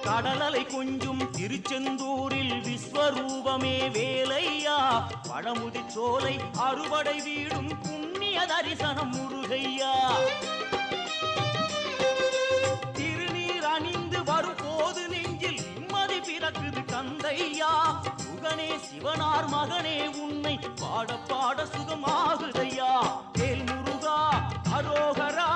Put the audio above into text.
கடலலை கொஞ்சும் திருச்செந்தூரில் விஸ்வரூபமே வேலையா பழமுதி சோலை அறுபடை வீடும் புண்ணிய தரிசனம் முருகையா திருநீர் அணிந்து வரும் போது நெஞ்சில் நிம்மதி பிறக்குது கந்தையா சுகனே சிவனார் மகனே உன்னை பாட பாட சுகமாகுதையா வேல் முருகா அரோகரா